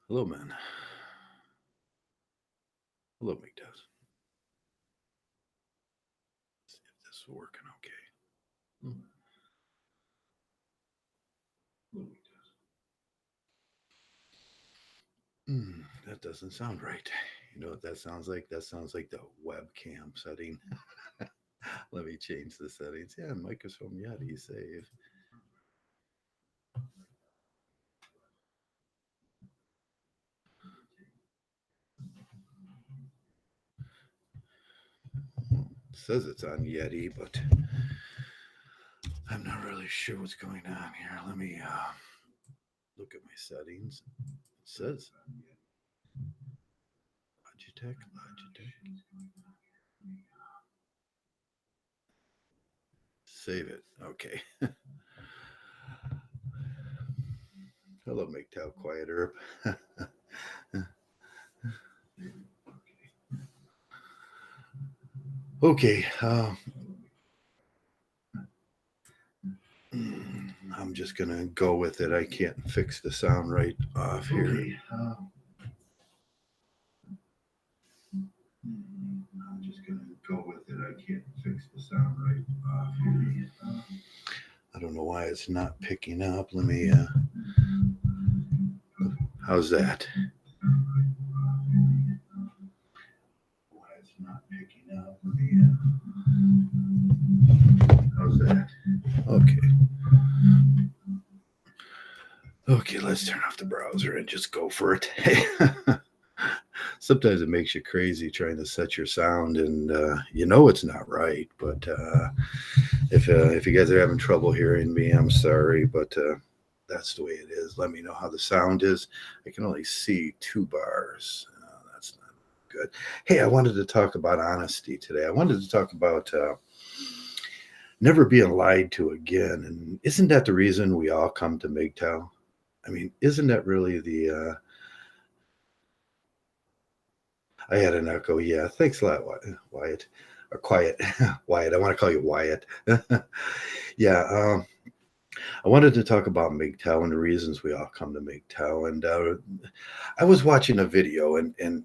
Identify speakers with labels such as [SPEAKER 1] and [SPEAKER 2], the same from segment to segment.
[SPEAKER 1] Hello, man. Hello, Mgtow. See if this is working okay. Hmm. Hello, Mgtow. That doesn't sound right. You know what that sounds like? That sounds like the webcam setting. Let me change the settings. Yeah, microphone Yeti save. It says it's on Yeti, but I'm not really sure what's going on here. Let me look at my settings. It says Logitech. Save it. Okay. Hello, Mgtow Quiet Herb. Okay. I'm just going to go with it. I can't fix the sound right off here. Okay. I'm just going to go with it. I can't fix the sound right off here. I don't know why it's not picking up. Let me. How's that? Why it's not picking up? Let me. How's that? Okay. Okay, let's turn off the browser and just go for it. Sometimes it makes you crazy trying to set your sound, and you know it's not right. But if you guys are having trouble hearing me, I'm sorry, but that's the way it is. Let me know how the sound is. I can only see 2 bars. That's not good. Hey, I wanted to talk about honesty today. I wanted to talk about never being lied to again. And isn't that the reason we all come to Mgtow? I mean, isn't that really the I had an echo. Yeah, thanks a lot, Wyatt. Or Quiet, Wyatt. I want to call you Wyatt. Yeah, I wanted to talk about Mgtow and the reasons we all come to Mgtow. And I was watching a video, and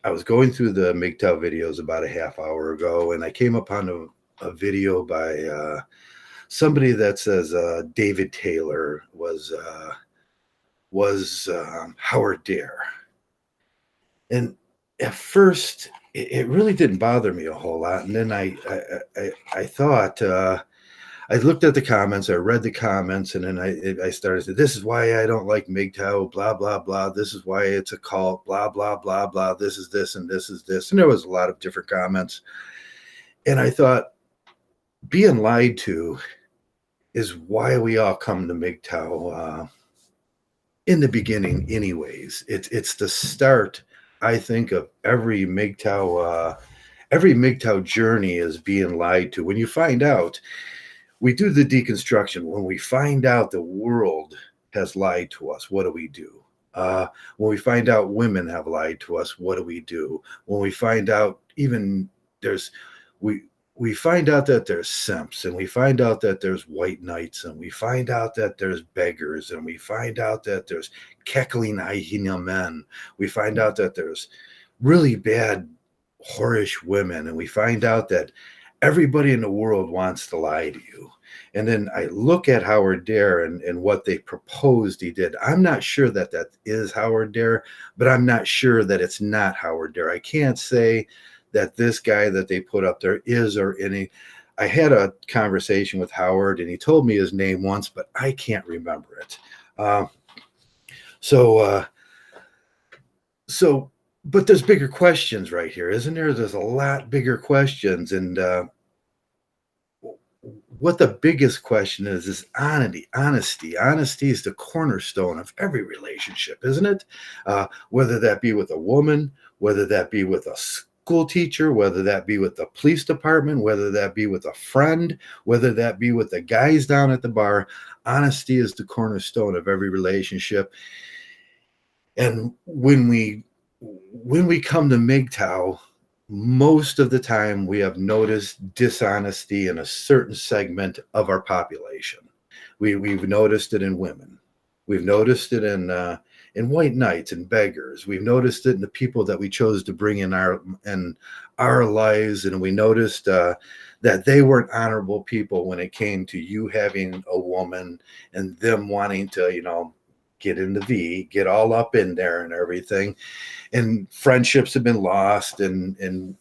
[SPEAKER 1] I was going through the Mgtow videos about a half hour ago, and I came upon a video by somebody that says David Taylor was Howard Dare. And at first, it really didn't bother me a whole lot. And then I thought, I looked at the comments, I read the comments, and then I started to, this is why I don't like Mgtow, blah, blah, blah. This is why it's a cult, blah, blah, blah, blah. This is this, and this is this. And there was a lot of different comments. And I thought, being lied to is why we all come to Mgtow in the beginning, anyways. It's the start, I think, of every MGTOW journey is being lied to. When you find out, we do the deconstruction. When we find out the world has lied to us, what do we do? When we find out women have lied to us, what do we do? When we find out even there's we we find out that there's simps, and we find out that there's white knights, and we find out that there's beggars, and we find out that there's cackling hyena men. We find out that there's really bad whorish women, and we find out that everybody in the world wants to lie to you. And then I look at Howard Dare and what they proposed he did. I'm not sure that that is Howard Dare, but I'm not sure that it's not Howard Dare. I can't say that this guy that they put up there is or any. I had a conversation with Howard, and he told me his name once, but I can't remember it. Uh, so, uh, so, but there's bigger questions right here, isn't there? There's a lot bigger questions, and what the biggest question is honesty. Honesty is the cornerstone of every relationship, isn't it? Whether that be with a woman, whether that be with a school teacher, whether that be with the police department, whether that be with a friend, whether that be with the guys down at the bar. Honesty is the cornerstone of every relationship. And when we come to Mgtow, most of the time we have noticed dishonesty in a certain segment of our population. We've noticed it in women. We've noticed it in white knights and beggars. We've noticed it in the people that we chose to bring in our lives, and we noticed that they weren't honorable people when it came to you having a woman and them wanting to, get in the V, get all up in there and everything. And friendships have been lost, and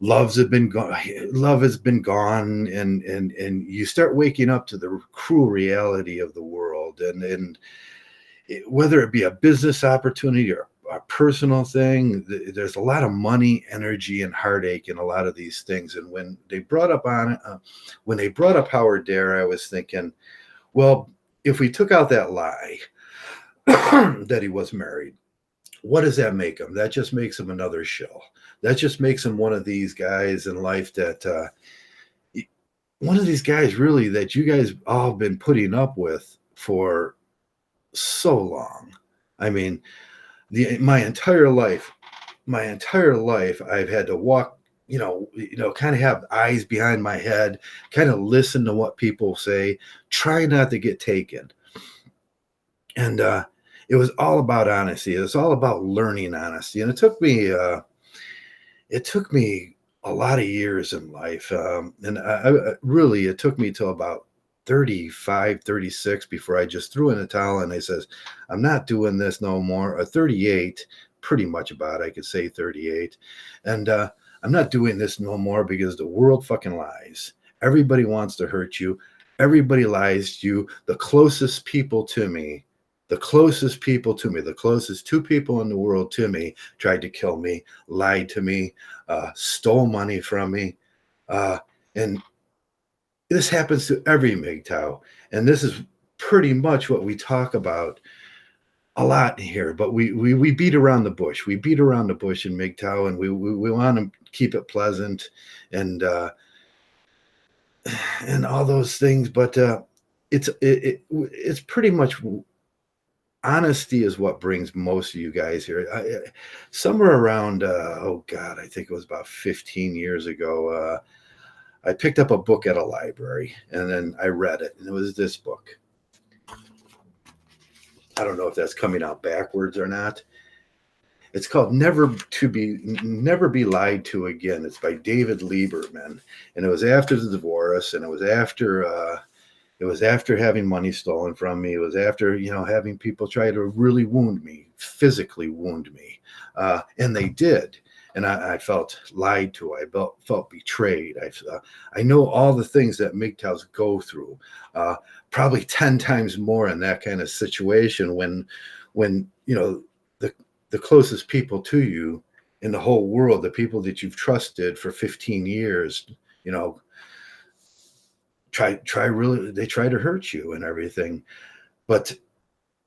[SPEAKER 1] love has been gone, and you start waking up to the cruel reality of the world, and whether it be a business opportunity or a personal thing, there's a lot of money, energy, and heartache in a lot of these things. And when they brought up Howard Dare, I was thinking, well, if we took out that lie that he was married, what does that make him? That just makes him another shill. That just makes him one of these guys in life that one of these guys really that you guys all been putting up with for so long. I mean, my entire life, I've had to walk, kind of have eyes behind my head, kind of listen to what people say, try not to get taken. And it was all about honesty. It was all about learning honesty. And it took me a lot of years in life. And really, it took me till about 35, 36 before I just threw in a towel and I says, I'm not doing this no more. 38, pretty much about, I could say 38. And I'm not doing this no more because the world fucking lies. Everybody wants to hurt you. Everybody lies to you. The closest two people in the world to me tried to kill me, lied to me, stole money from me. And this happens to every Mgtow. And this is pretty much what we talk about a lot here. But we beat around the bush. We beat around the bush in Mgtow, and we want to keep it pleasant and all those things. But it's pretty much honesty is what brings most of you guys here. Somewhere around, oh God, I think it was about 15 years ago, I picked up a book at a library and then I read it, and it was this book. I don't know if that's coming out backwards or not. It's called Never Be Lied to Again. It's by David Lieberman, and it was after the divorce, and it was after having money stolen from me. It was after, having people try to really wound me, physically wound me. And they did. And I felt lied to. I felt betrayed. I know all the things that Mgtows go through, probably 10 times more in that kind of situation when the closest people to you in the whole world, the people that you've trusted for 15 years, they try to hurt you and everything. But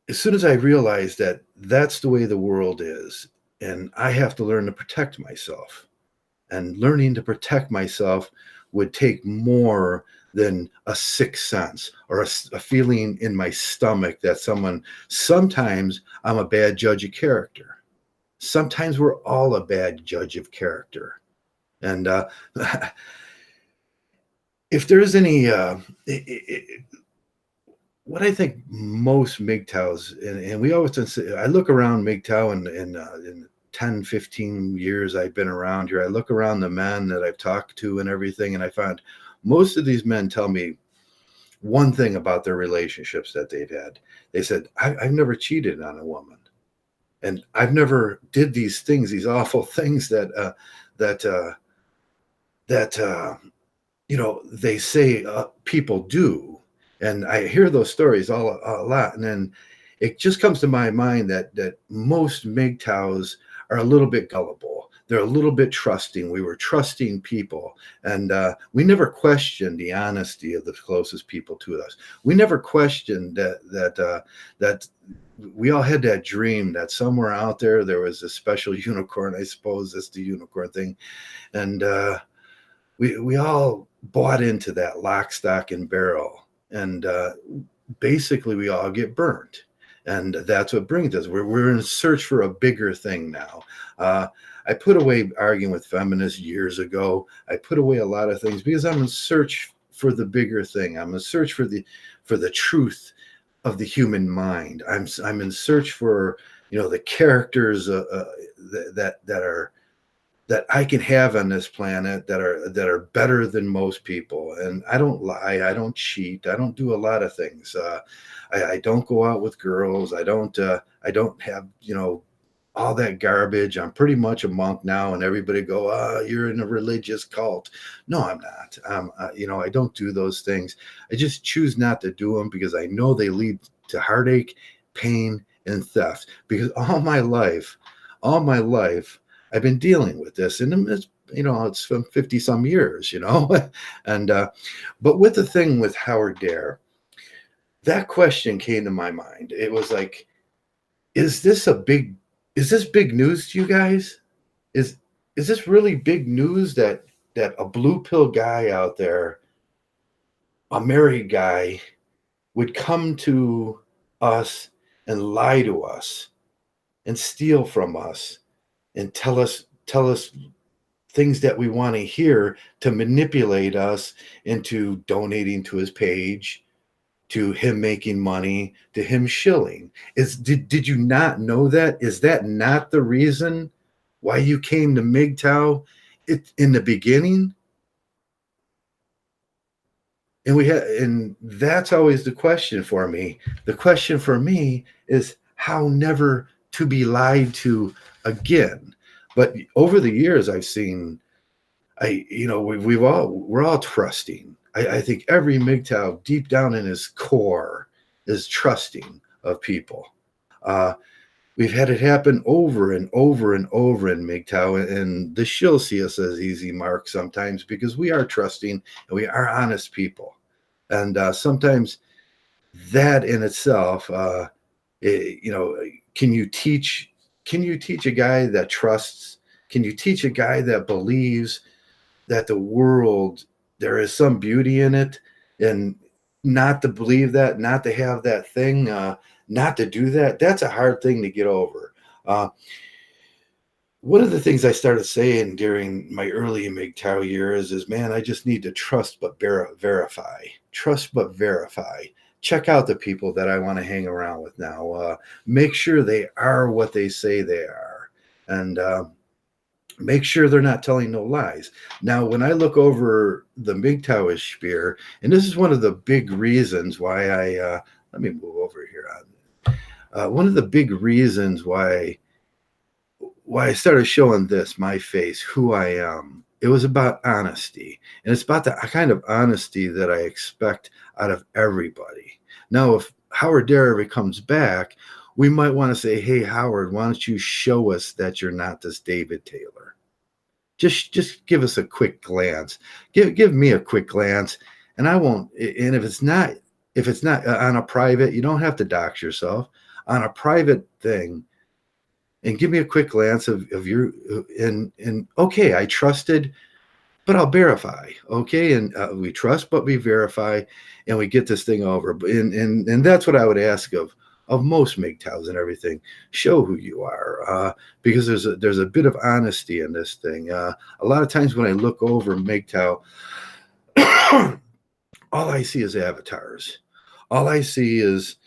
[SPEAKER 1] as soon as I realized that that's the way the world is, and I have to learn to protect myself, and learning to protect myself would take more than a sixth sense or a feeling in my stomach that sometimes I'm a bad judge of character. Sometimes we're all a bad judge of character. And if there's any, what I think most Mgtows, and we always say, I look around Mgtow in 10, 15 years I've been around here. I look around the men that I've talked to and everything, and I find most of these men tell me one thing about their relationships that they've had. They said, I've never cheated on a woman. And I've never did these things, these awful things that they say people do. And I hear those stories a lot. And then it just comes to my mind that most Mgtows are a little bit gullible. They're a little bit trusting. We were trusting people. And we never questioned the honesty of the closest people to us. We never questioned that we all had that dream that somewhere out there was a special unicorn. I suppose that's the unicorn thing. And we all bought into that lock, stock, and barrel. And basically, we all get burnt. And that's what brings us. We're in search for a bigger thing now. I put away arguing with feminists years ago. I put away a lot of things because I'm in search for the bigger thing. I'm in search for the truth the human mind. I'm in search for, the characters that are that I can have on this planet that are better than most people. And I don't lie, I don't cheat, I don't do a lot of things. I don't go out with girls. I don't have all that garbage. I'm pretty much a monk now, and everybody go, you're in a religious cult. No, I'm not. I don't do those things. I just choose not to do them because I know they lead to heartache, pain, and theft. Because all my life, I've been dealing with this, and it's from 50 some years, and but with the thing with Howard Dare, that question came to my mind. It was like, is this a big is this big news to you guys? Is is this really big news that a blue pill guy out there, a married guy, would come to us and lie to us and steal from us and tell us things that we want to hear to manipulate us into donating to his page, to him making money, to him shilling? Did you not know that? Is that not the reason why you came to Mgtow in the beginning? And that's always the question for me. The question for me is how never to be lied to again. But over the years, I've seen, we're all trusting. I think every Mgtow deep down in his core is trusting of people. Uh, we've had it happen over and over and over in Mgtow, and the shill see us as easy marks sometimes because we are trusting and we are honest people. And sometimes that in itself, can you teach? Can you teach a guy that trusts? Can you teach a guy that believes that the world, there is some beauty in it, and not to believe that, not to have that thing, not to do that? That's a hard thing to get over. One of the things I started saying during my early MGTOW years is, man, I just need to trust but verify. Trust but verify. Check out the people that I want to hang around with now. Make sure they are what they say they are. And make sure they're not telling no lies. Now, when I look over the MGTOWish sphere, and this is one of the big reasons why let me move over here. One of the big reasons why I started showing my face, who I am, it was about honesty. And it's about the kind of honesty that I expect out of everybody. Now, if Howard Dare ever comes back, we might want to say, hey, Howard, why don't you show us that you're not this David Taylor? Just give us a quick glance. Give me a quick glance, and I won't. And if it's not on a private, you don't have to dox yourself. On a private thing, and give me a quick glance of your, and okay, I trusted, but I'll verify. Okay, and we trust, but we verify, and we get this thing over. And that's what I would ask of most MGTOWs and everything. Show who you are, because there's a bit of honesty in this thing. A lot of times when I look over MGTOW, all I see is avatars. All I see is,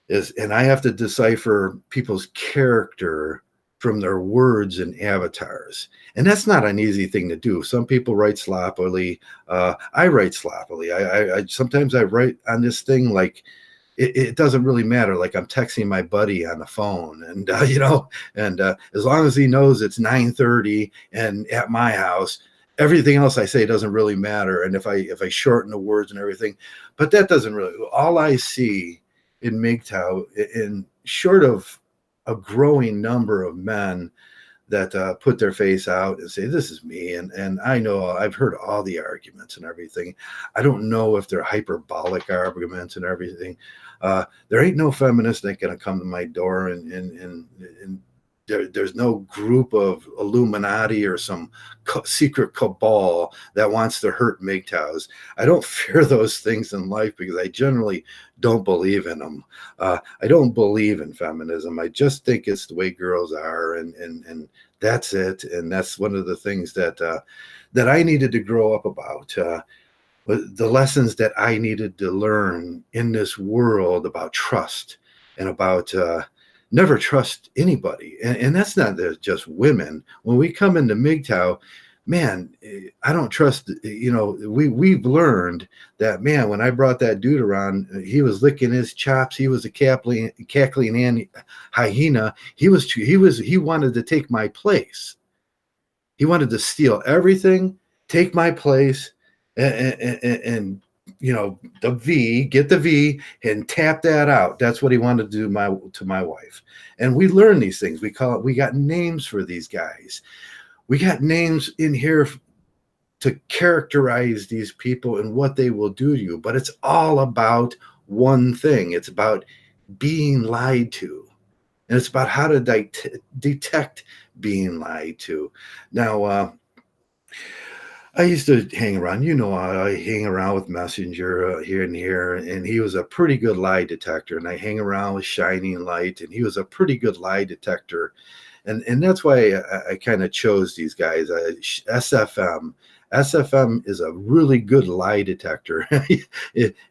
[SPEAKER 1] and I have to decipher people's character from their words and avatars. And that's not an easy thing to do. Some people write sloppily. I write sloppily. I sometimes I write on this thing like it doesn't really matter. Like I'm texting my buddy on the phone, and as long as he knows it's 9:30 and at my house, everything else I say doesn't really matter. And if I shorten the words and everything, but that doesn't really. All I see in Mgtow, in short of a growing number of men that put their face out and say, this is me. And I know I've heard all the arguments and everything. I don't know if they're hyperbolic arguments and everything. There ain't no feminist that gonna come to my door and there's no group of Illuminati or some secret cabal that wants to hurt MGTOWs. I don't fear those things in life because I generally don't believe in them. I don't believe in feminism. I just think it's the way girls are, and that's it. And that's one of the things that I needed to grow up about. the lessons that I needed to learn in this world about trust and about never trust anybody. And that's not just women. When we come into Mgtow, man, I don't trust, we've learned that, man, when I brought that dude around, he was licking his chops. He was a cackling hyena. He wanted to take my place. He wanted to steal everything, take my place, and get the V and tap that out. That's what he wanted to do to my wife. And we learn these things. We got names for these guys. We got names in here to characterize these people and what they will do to you. But it's all about one thing. It's about being lied to. And it's about how to detect being lied to. Now, I used to hang around, I hang around with Messenger here and here, and he was a pretty good lie detector. And I hang around with Shining Light, and he was a pretty good lie detector. And that's why I kind of chose these guys. SFM. SFM is a really good lie detector.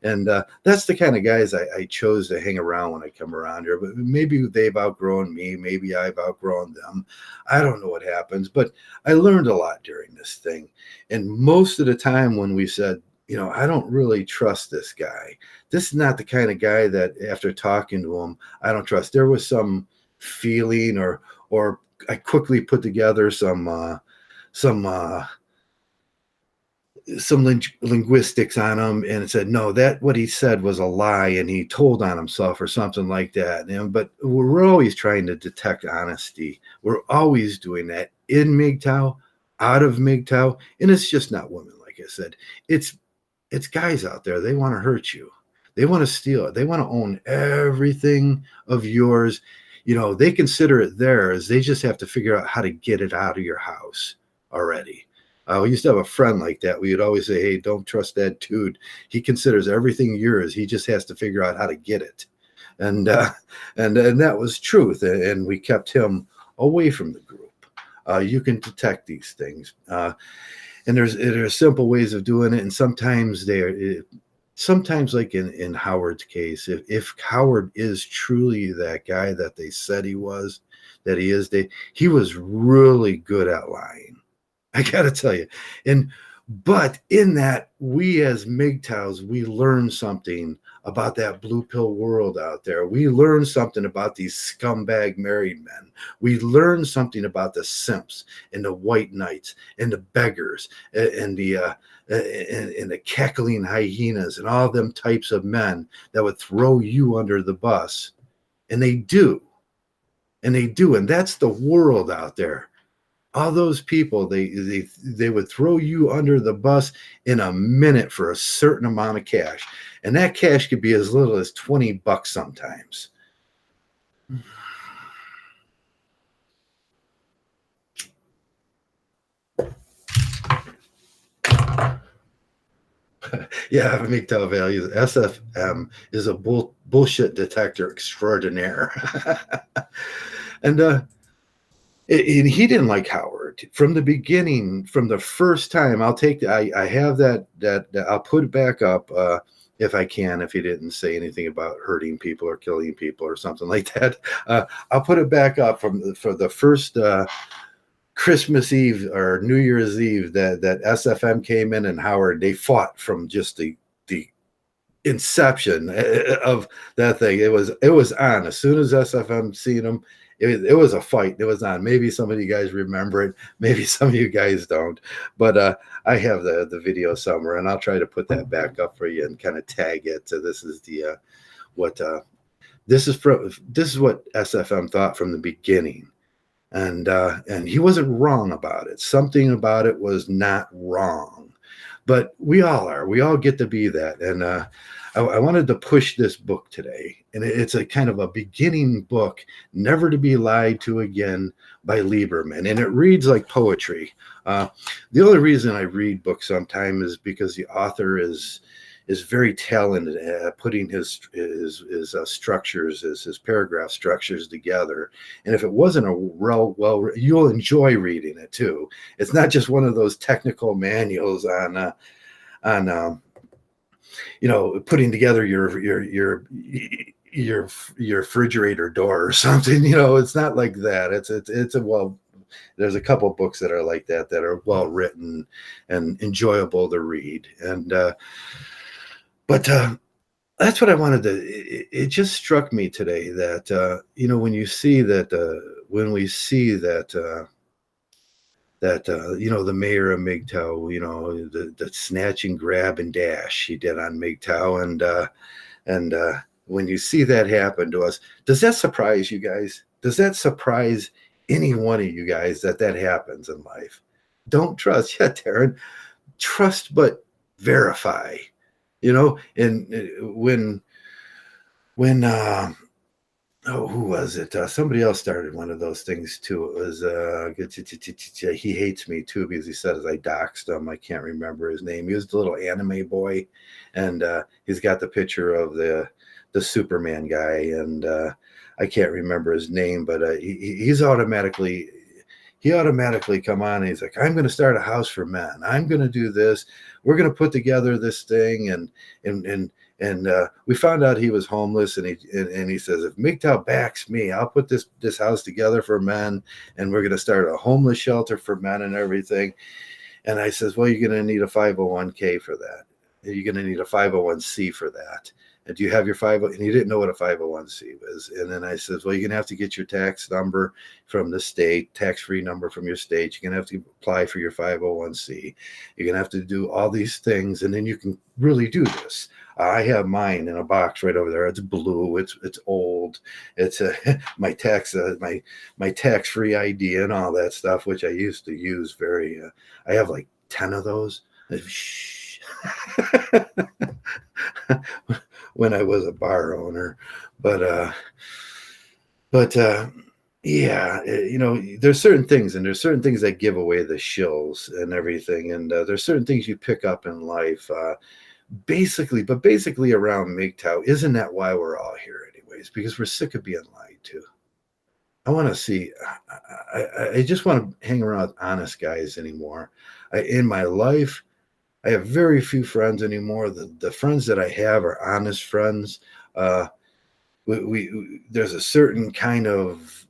[SPEAKER 1] And that's the kind of guys I chose to hang around when I come around here. But maybe they've outgrown me. Maybe I've outgrown them. I don't know what happens. But I learned a lot during this thing. And most of the time when we said, I don't really trust this guy. This is not the kind of guy that after talking to him, I don't trust. There was some feeling or I quickly put together some linguistics on him and said, no, that what he said was a lie and he told on himself or something like that. But we're always trying to detect honesty. We're always doing that in Mgtow, out of Mgtow, and it's just not women. Like I said, it's guys out there. They want to hurt you. They want to steal it. They want to own everything of yours. They consider it theirs. They just have to figure out how to get it out of your house already. We used to have a friend like that. We would always say, hey, don't trust that dude. He considers everything yours. He just has to figure out how to get it. And that was truth. And we kept him away from the group. You can detect these things. And there are simple ways of doing it. And sometimes like in Howard's case, if Howard is truly that guy that they said he was, that he is, he was really good at lying. I gotta tell you. But in that, we as Mgtows, we learn something about that blue pill world out there. We learn something about these scumbag married men. We learn something about the simps and the white knights and the beggars and the cackling hyenas and all them types of men that would throw you under the bus. And they do. And that's the world out there. All those people, they would throw you under the bus in a minute for a certain amount of cash. And that cash could be as little as $20 sometimes. Yeah, Mgtow values. SFM is a bullshit detector extraordinaire. And he didn't like Howard from the beginning, from the first time. I have that I'll put it back up if I can, if he didn't say anything about hurting people or killing people or something like that. I'll put it back up for the first Christmas Eve or New Year's Eve that SFM came in and Howard, they fought from just the inception of that thing. It was on. As soon as SFM seen him, it was a fight. It was on. Maybe some of you guys remember it. Maybe some of you guys don't. But I have the video somewhere, and I'll try to put that back up for you and kind of tag it. So this is this is what SFM thought from the beginning. And he wasn't wrong about it. Something about it was not wrong. But we all are. We all get to be that. And I wanted to push this book today. And it's a kind of a beginning book, Never to Be Lied to Again by Lieberman. And it reads like poetry. The only reason I read books sometimes is because the author is very talented at putting his structures, his paragraph structures together. And if it wasn't well, you'll enjoy reading it too. It's not just one of those technical manuals on on putting together your refrigerator door or something. It's not like that. It's a well. There's a couple books that are like that are well written and enjoyable to read, and but that's what I wanted to. It just struck me today that when you see that when we see that the mayor of Mgtow, the snatch and grab and dash he did on Mgtow, and when you see that happen to us, does that surprise you guys? Does that surprise any one of you guys that happens in life? Don't trust, yeah, Taryn. Trust but verify. And when oh, who was it? Somebody else started one of those things too. It was he hates me too because he said as I doxed him. I can't remember his name. He was the little anime boy, and he's got the picture of the Superman guy, and I can't remember his name, but he's automatically. He automatically come on and he's like, I'm going to start a house for men. I'm going to do this. We're going to put together this thing, and we found out he was homeless, and he says, if Mgtow backs me, I'll put this house together for men, and we're going to start a homeless shelter for men and everything. And I says, well, you're going to need a 501k for that. You're going to need a 501c for that. And do you have your 50? And he didn't know what a 501c was. And then I says, well, you're going to have to get your tax number from the state, tax-free number from your state. You're going to have to apply for your 501c. You're going to have to do all these things, and then you can really do this. I have mine in a box right over there. It's blue. It's old. It's my tax-free ID and all that stuff, which I used to use very. I have like 10 of those. Shh. When I was a bar owner, but yeah, there's certain things, and there's certain things that give away the shills and everything, and there's certain things you pick up in life, basically around Mgtow. Isn't that why we're all here anyways? Because we're sick of being lied to. I want to see. I just want to hang around with honest guys anymore. In my life, I have very few friends anymore. The friends that I have are honest friends. There's a certain kind of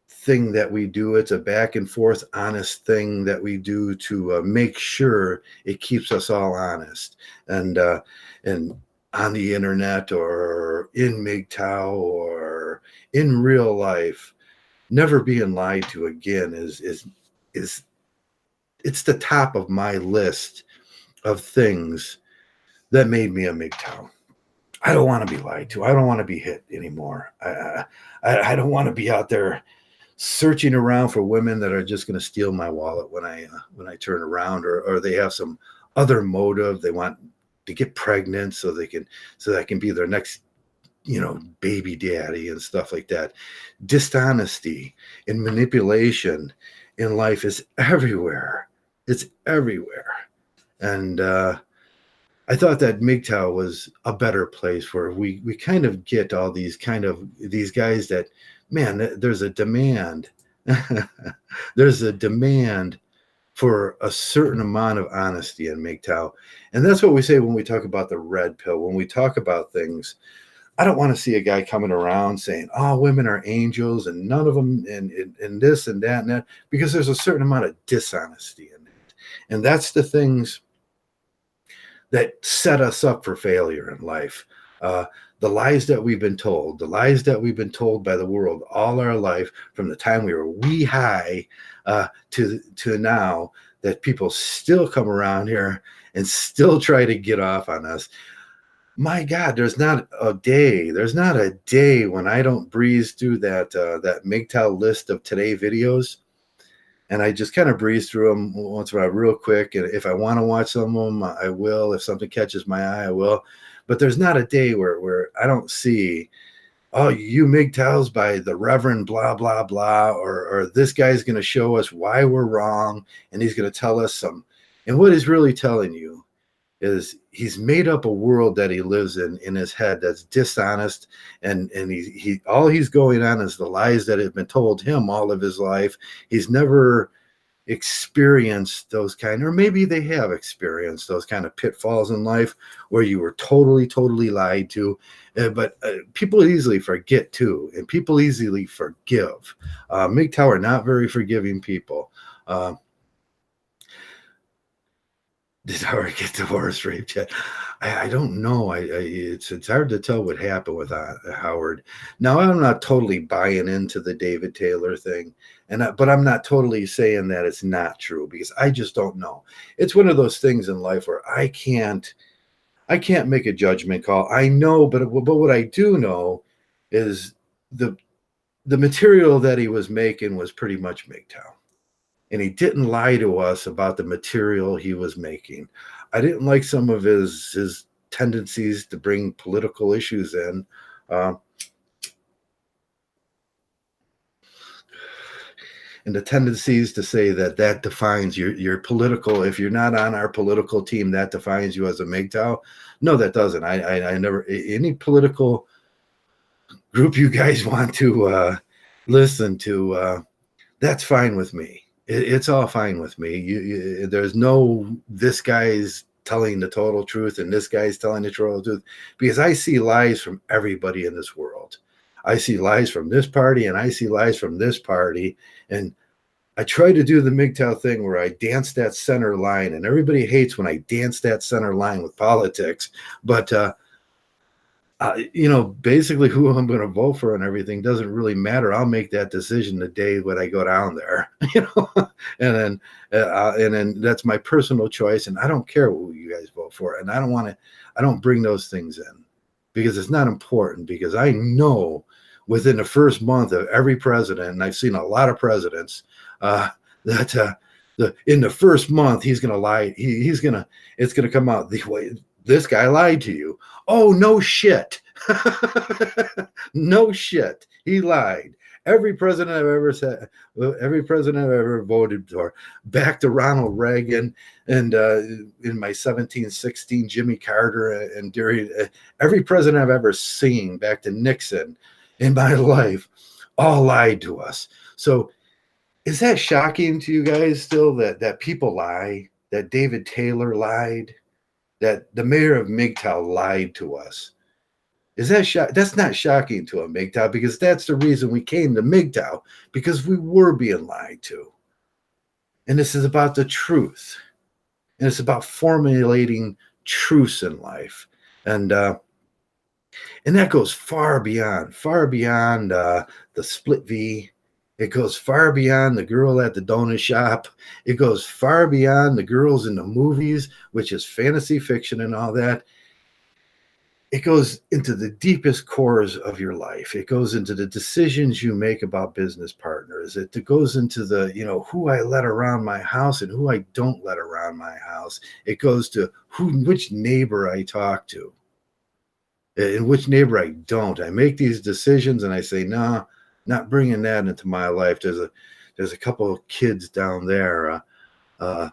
[SPEAKER 1] thing that we do. It's a back and forth, honest thing that we do to make sure it keeps us all honest. And on the internet or in Mgtow or in real life, never being lied to again is it's the top of my list of things that made me a Mgtow. I don't want to be lied to. I don't want to be hit anymore. I don't want to be out there searching around for women that are just going to steal my wallet when I turn around, or they have some other motive. They want to get pregnant so that I can be their next baby daddy and stuff like that. Dishonesty and manipulation in life is everywhere. It's everywhere. And I thought that Mgtow was a better place where we kind of get all these guys that, man, there's a demand. There's a demand for a certain amount of honesty in Mgtow. And that's what we say when we talk about the red pill. When we talk about things, I don't want to see a guy coming around saying, oh, women are angels and none of them and this and that and that, because there's a certain amount of dishonesty in it. And that's the things that set us up for failure in life. The lies that we've been told, by the world all our life, from the time we were wee high to now, that people still come around here and still try to get off on us. My God, there's not a day when I don't breeze through that Mgtow list of today videos. And I just kind of breeze through them once in a while real quick. And if I want to watch some of them, I will. If something catches my eye, I will. But there's not a day where I don't see, oh, you Mgtows by the Reverend blah, blah, blah, or this guy's going to show us why we're wrong, and he's going to tell us some. And what he's really telling you is he's made up a world that he lives in his head that's dishonest, and he all he's going on is the lies that have been told him all of his life. He's never experienced those kind, or maybe they have experienced those kind of pitfalls in life where you were totally lied to. But people easily forget too, and people easily forgive. Mgtow are not very forgiving people. Uh, did Howard get divorced, raped yet? I don't know. It's hard to tell what happened with Howard. Now I'm not totally buying into the David Taylor thing, but I'm not totally saying that it's not true because I just don't know. It's one of those things in life where I can't make a judgment call. I know, but what I do know is the the material that he was making was pretty much Mgtow, and he didn't lie to us about the material he was making. I didn't like some of his tendencies to bring political issues in. Uh, and the tendencies to say that defines your political. If you're not on our political team, that defines you as a MGTOW. No, that doesn't. I never any political group you guys want to listen to. That's fine with me. It's all fine with me. There's no this guy's telling the total truth and this guy's telling the total truth because I see lies from everybody in this world. I see lies from this party and I see lies from this party. And I try to do the MGTOW thing where I dance that center line, and everybody hates when I dance that center line with politics. But basically who I'm going to vote for and everything doesn't really matter. I'll make that decision the day when I go down there, and then that's my personal choice. And I don't care who you guys vote for. And I don't bring those things in because it's not important, because I know within the first month of every president, and I've seen a lot of presidents, that in the first month, he's going to lie. It's going to come out the way this guy lied to you. Oh, no shit. No shit. He lied. Every president I've ever said, every president I've ever voted for, back to Ronald Reagan and in my 1716, Jimmy Carter, and during every president I've ever seen, back to Nixon in my life, all lied to us. So is that shocking to you guys still that people lie, that David Taylor lied, that the mayor of Mgtow lied to us? Is that that's not shocking to a Mgtow, because that's the reason we came to Mgtow, because we were being lied to. And this is about the truth. And it's about formulating truths in life. And that goes far beyond the split V. It goes far beyond the girl at the donut shop. It goes far beyond the girls in the movies, which is fantasy fiction and all that. It goes into the deepest cores of your life. It goes into the decisions you make about business partners. It goes into the, who I let around my house and who I don't let around my house. It goes to which neighbor I talk to and which neighbor I don't. I make these decisions and I say, nah, not bringing that into my life. There's a couple of kids down there. I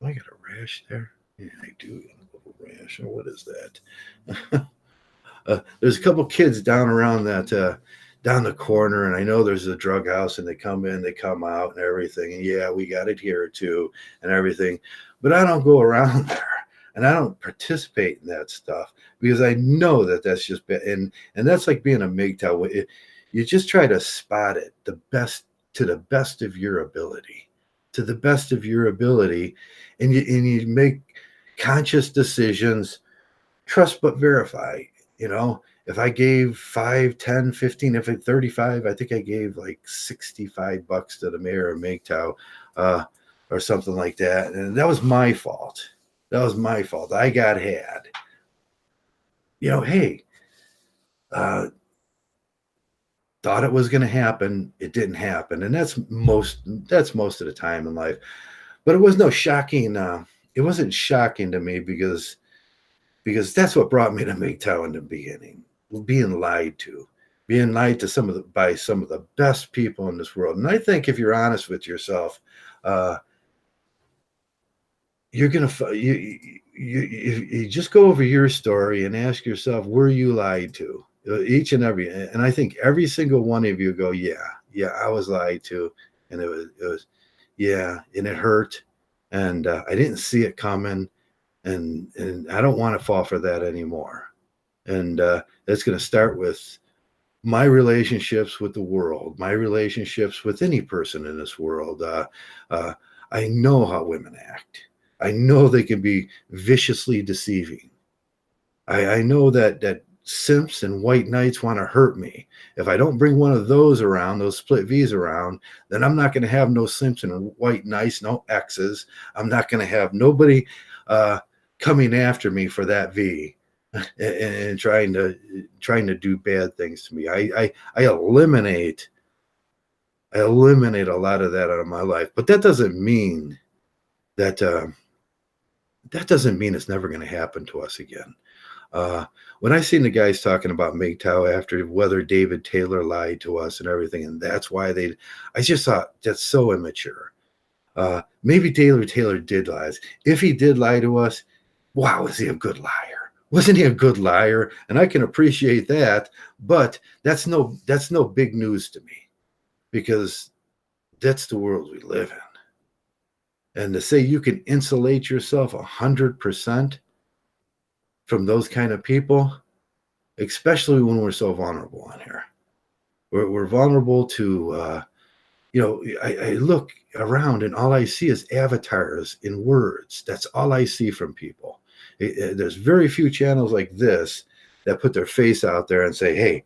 [SPEAKER 1] got a rash there. Yeah, I do. A little rash. What is that? There's a couple kids down around that down the corner, and I know there's a drug house, and they come in, they come out, and everything. And yeah, we got it here too, and everything. But I don't go around there, and I don't participate in that stuff because I know that that's just and that's like being a MGTOW. You just try to spot it to the best of your ability, and you make conscious decisions. Trust but verify. If I gave 5, 10, 15, if it's 35, I think I gave like $65 to the mayor of Mgtow, or something like that. And that was my fault. I got had. Hey, thought it was going to happen. It didn't happen. And that's most of the time in life. But it was no shocking. It wasn't shocking to me because that's what brought me to Mgtow in the beginning. Being lied to by some of the best people in this world. And I think if you're honest with yourself, you're gonna you just go over your story and ask yourself, were you lied to? Each and every, and I think every single one of you go, yeah, I was lied to, and it was Yeah, and it hurt, and I didn't see it coming, and I don't want to fall for that anymore. And it's going to start with my relationships with the world, my relationships with any person in this world. Uh, I know how women act. I know they can be viciously deceiving. I know that simps and white knights want to hurt me. If I don't bring one of those around, those split V's around, then I'm not going to have no simps and white knights, no X's. I'm not going to have nobody uh, coming after me for that V and trying to do bad things to me. I eliminate a lot of that out of my life, but that that doesn't mean it's never going to happen to us again. Uh, when I seen the guys talking about Mgtow after whether David Taylor lied to us and everything, and that's why I just thought that's so immature. Maybe Taylor did lie. If he did lie to us, wow, is he a good liar? Wasn't he a good liar? And I can appreciate that, but that's no big news to me because that's the world we live in. And to say you can insulate yourself 100% from those kind of people, especially when we're so vulnerable on here. We're vulnerable to, I look around and all I see is avatars in words. That's all I see from people. There's very few channels like this that put their face out there and say, hey,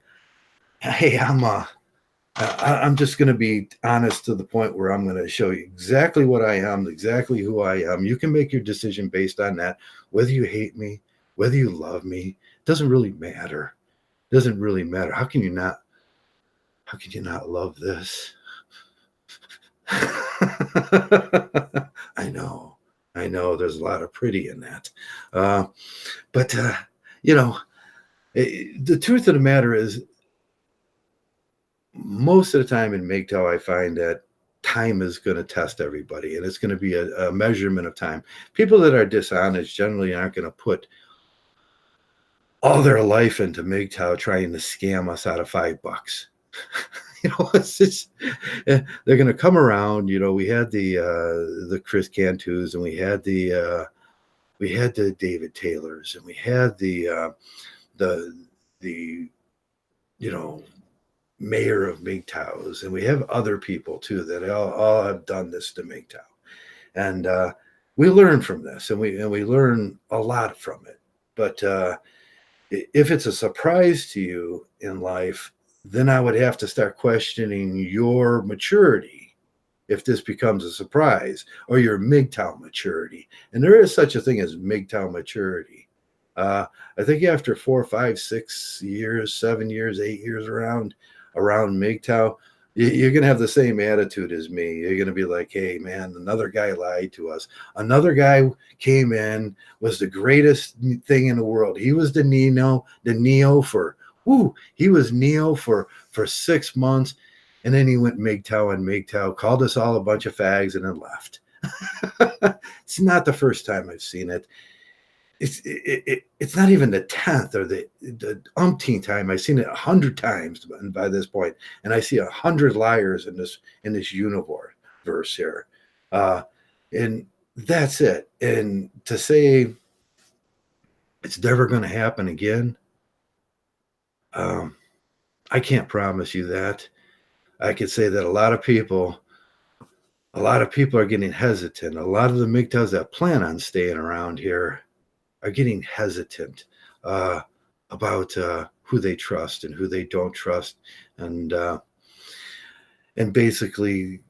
[SPEAKER 1] I'm just going to be honest to the point where I'm going to show you exactly what I am, exactly who I am. You can make your decision based on that. Whether you hate me, whether you love me, doesn't really matter. Doesn't really matter. How can you not love this? I know. I know there's a lot of pretty in that. Uh, but, you know, the truth of the matter is, most of the time in Mgtow, I find that time is going to test everybody and it's going to be a measurement of time. People that are dishonest generally aren't going to put all their life into Mgtow trying to scam us out of $5. It's just they're going to come around. We had the Chris Cantus, and we had the David Taylors, and we had the the you know mayor of Mgtow's, and we have other people too that all have done this to Mgtow, and we learn from this, and we learn a lot from it. But if it's a surprise to you in life, then I would have to start questioning your maturity if this becomes a surprise, or your Mgtow maturity. And there is such a thing as Mgtow maturity. I think after 4, 5, 6 years, 7 years, 8 years around Mgtow, you're going to have the same attitude as me. You're going to be like, hey, man, another guy lied to us. Another guy came in, was the greatest thing in the world. He was the Neo for, he was Neo for 6 months. And then he went Mgtow and Mgtow, called us all a bunch of fags, and then left. It's not the first time I've seen it. It's not even the 10th or the umpteenth time. I've seen it 100 times by this point, and I see 100 liars in this universe here, and that's it. And to say it's never going to happen again, I can't promise you that. I could say that a lot of people are getting hesitant. A lot of the Mgtows that plan on staying around here are getting hesitant about who they trust and who they don't trust, and basically,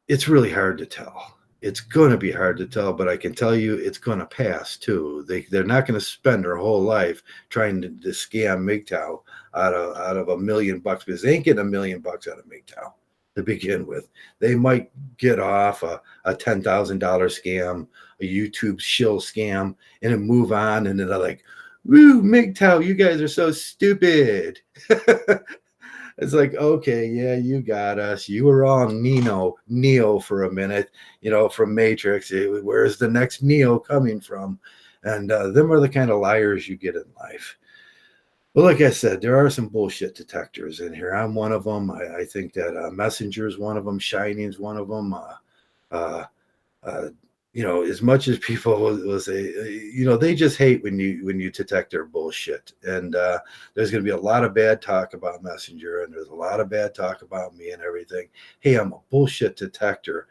[SPEAKER 1] it's really hard to tell. It's going to be hard to tell, but I can tell you it's going to pass too. They're not going to spend their whole life trying to scam Mgtow out of $1 million, because they ain't getting $1 million out of Mgtow to begin with. They might get off a $10,000 scam, a YouTube shill scam, and then move on, and then they're like, woo, Mgtow, you guys are so stupid. It's like, okay, yeah, you got us. You were all Neo for a minute, from Matrix. Where's the next Neo coming from? And them are the kind of liars you get in life. Well, like I said, there are some bullshit detectors in here. I'm one of them. I think that Messenger is one of them. Shining is one of them. Uh, uh, as much as people will say, they just hate when you detect their bullshit. And there's going to be a lot of bad talk about Messenger, and there's a lot of bad talk about me and everything. Hey, I'm a bullshit detector.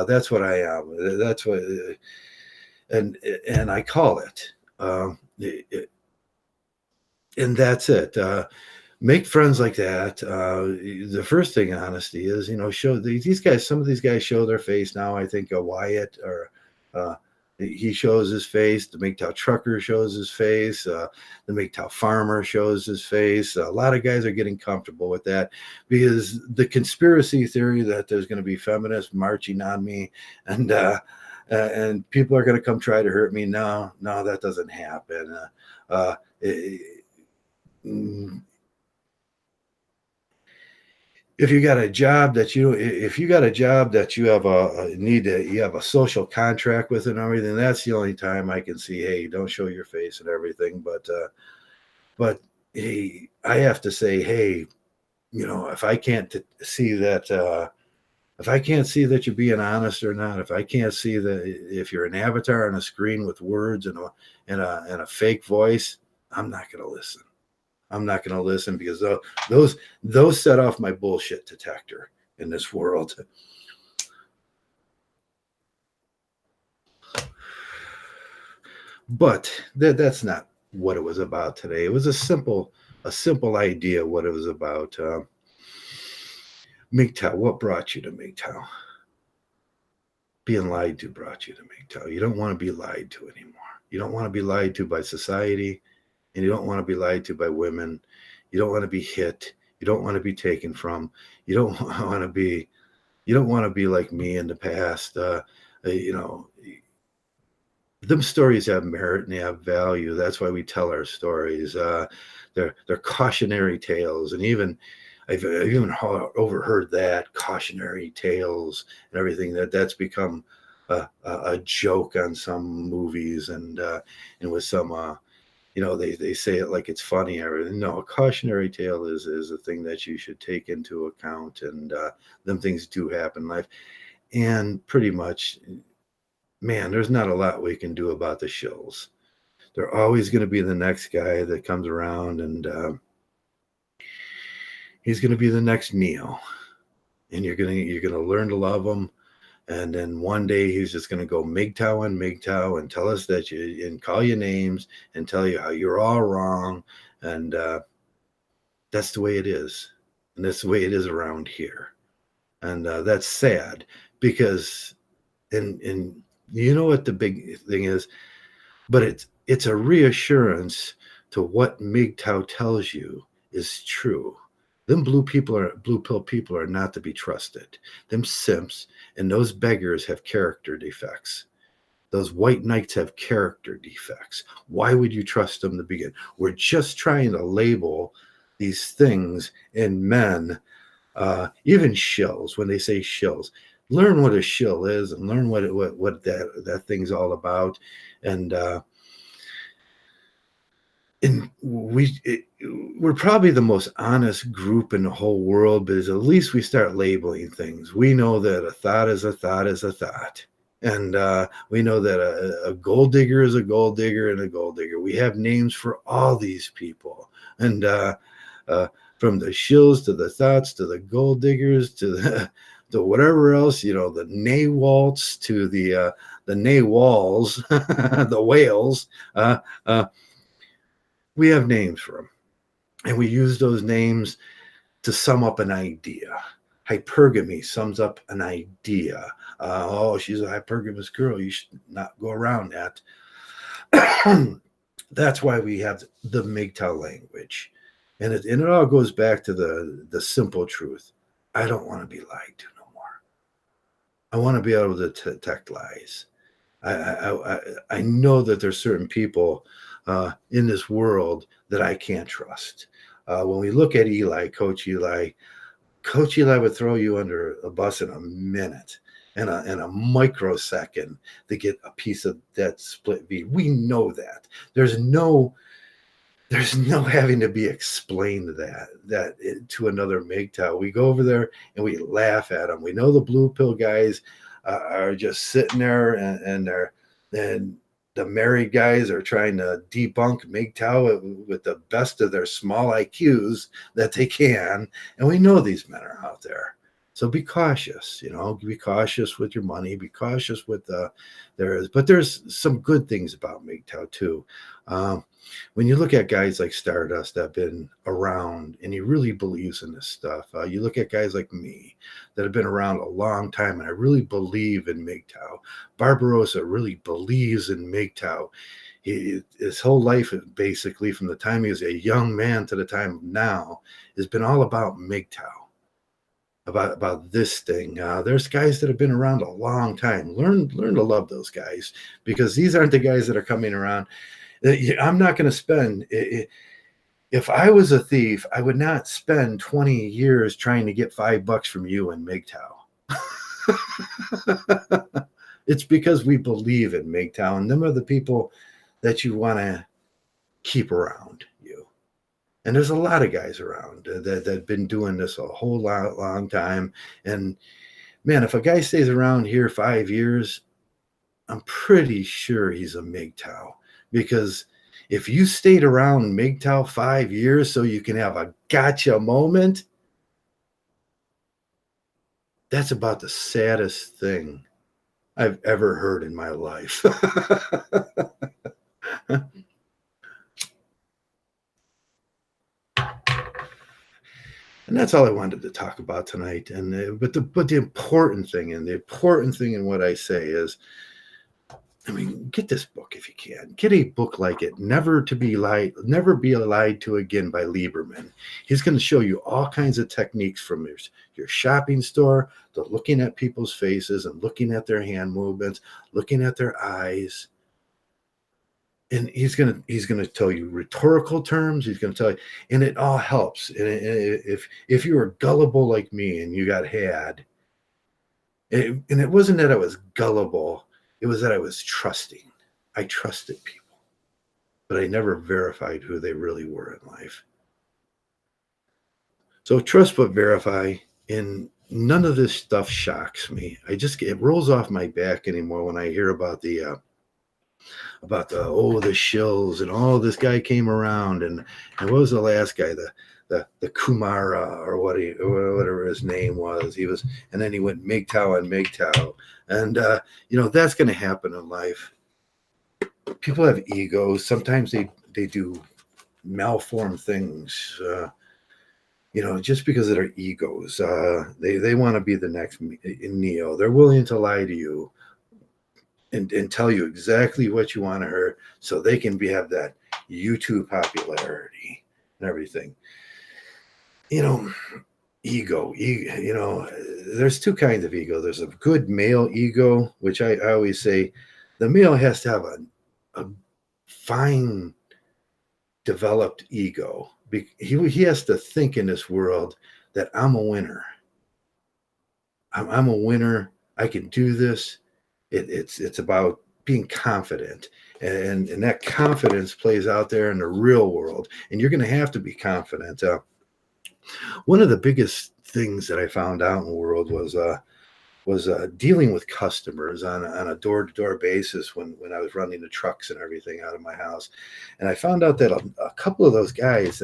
[SPEAKER 1] That's what I am. That's what, and I call it. And that's it. Make friends like that. The first thing, honesty, is show these guys. Some of these guys show their face now. I think Wyatt or uh, he shows his face. The Mgtow trucker shows his face. The Mgtow farmer shows his face. A lot of guys are getting comfortable with that because the conspiracy theory that there's going to be feminists marching on me and people are going to come try to hurt me. No, that doesn't happen. Mm, if you got a job that you have you have a social contract with and everything, that's the only time I can see, hey, don't show your face and everything. But hey, I have to say, hey, if I can't see that, if I can't see that you're being honest or not, if I can't see that if you're an avatar on a screen with words and a fake voice, I'm not going to listen. I'm not going to listen because those set off my bullshit detector in this world. But that's not what it was about today. It was a simple idea what it was about. Mgtow, what brought you to Mgtow? Being lied to brought you to Mgtow. You don't want to be lied to anymore. You don't want to be lied to by society, and you don't want to be lied to by women. You don't want to be hit. You don't want to be taken from. You don't want to be you don't want to be like me in the past. You know, them stories have merit and they have value. That's why we tell our stories. They're cautionary tales, and I've even overheard that cautionary tales and everything that's become a joke on some movies and with some they say it like it's funny. Everything. No, a cautionary tale is a thing that you should take into account, and them things do happen in life. And pretty much, man, there's not a lot we can do about the shills. They're always going to be the next guy that comes around, and he's going to be the next Neo, and you're gonna learn to love him. And then one day he's just going to go Mgtow and tell us that and call you names and tell you how you're all wrong. And that's the way it is. And that's the way it is around here. And that's sad because, and you know what the big thing is, but it's a reassurance to what Mgtow tells you is true. Them blue pill people are not to be trusted. Them simps and those beggars have character defects. Those white knights have character defects. Why would you trust them to begin? We're just trying to label these things in men, even shills. When they say shills, learn what a shill is and learn what that thing's all about, and we're probably the most honest group in the whole world, because at least we start labeling things. We know that a thought is a thought is a thought, and we know that a gold digger is a gold digger and a gold digger. We have names for all these people, and from the shills to the thoughts to the gold diggers to the to whatever else, the naywalts to the naywalls, the whales. We have names for them, and we use those names to sum up an idea. Hypergamy sums up an idea. Oh, she's a hypergamous girl. You should not go around that. That's why we have the Mgtow language. And it all goes back to the simple truth. I don't want to be lied to no more. I want to be able to detect lies. I know that there's certain people in this world that I can't trust. When we look at Coach Eli would throw you under a bus in a minute, in a microsecond, to get a piece of that split V. We know that. There's no having to be explained to another Mgtow. We go over there and we laugh at them. We know the blue pill guys are just sitting there, and the married guys are trying to debunk Mgtow with the best of their small IQs that they can. And we know these men are out there. So be cautious, be cautious with your money, be cautious with but there's some good things about Mgtow too. When you look at guys like Stardust that have been around and he really believes in this stuff, you look at guys like me that have been around a long time and I really believe in Mgtow. Barbarossa really believes in Mgtow. His whole life, basically, from the time he was a young man to the time now, has been all about Mgtow. About this thing. There's guys that have been around a long time. Learn to love those guys, because these aren't the guys that are coming around. I'm not going to spend. If I was a thief, I would not spend 20 years trying to get $5 from you in Mgtow. It's because we believe in Mgtow, and them are the people that you want to keep around you. And there's a lot of guys around that have been doing this a whole long time. And man, if a guy stays around here 5 years, I'm pretty sure he's a Mgtow. Because if you stayed around Mgtow 5 years so you can have a gotcha moment, that's about the saddest thing I've ever heard in my life. And that's all I wanted to talk about tonight. And but the important thing, in what I say is, I mean, get this book if you can. Get a book like it, Never Be Lied to Again by Lieberman. He's going to show you all kinds of techniques from your shopping store, to looking at people's faces and looking at their hand movements, looking at their eyes. And he's gonna tell you rhetorical terms. He's gonna tell you, and it all helps. And if you were gullible like me and you got had, and it wasn't that I was gullible, it was that I was trusting. I trusted people, but I never verified who they really were in life. So trust but verify, and none of this stuff shocks me. It rolls off my back anymore when I hear about the shills and this guy came around, and what was the last guy, the Kumara, or whatever his name was. And then he went Mgtow and Mgtow, and that's going to happen in life. People have egos. Sometimes they do malformed things, just because of their egos. They want to be the next Neo. They're willing to lie to you and tell you exactly what you want to hear, so they can have that YouTube popularity and everything. Ego. There's two kinds of ego. There's a good male ego, which I always say the male has to have a fine developed ego. He has to think in this world that I'm a winner. I'm a winner. I can do this. It's about being confident, and that confidence plays out there in the real world, and you're going to have to be confident. One of the biggest things that I found out in the world was dealing with customers on a door-to-door basis when I was running the trucks and everything out of my house, and I found out that a couple of those guys